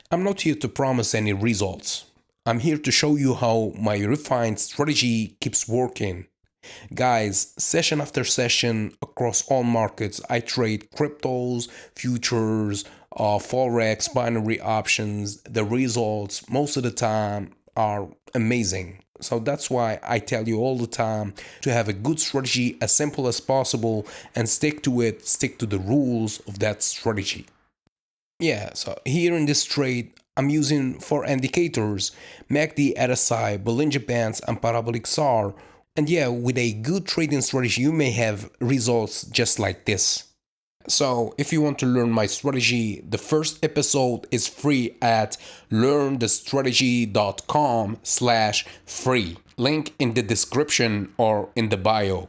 I'm not here to promise any results. I'm here to show you how my refined strategy keeps working. Guys, session after session across all markets, I trade cryptos, futures, forex, binary options. The results most of the time are amazing. So that's why I tell you all the time to have a good strategy as simple as possible and stick to it, stick to the rules of that strategy. Yeah, so here in this trade, I'm using four indicators: MACD, RSI, Bollinger Bands, and Parabolic SAR. And yeah, with a good trading strategy, you may have results just like this. So, if you want to learn my strategy, the first episode is free at learnthestrategy.com/free. Link in the description or in the bio.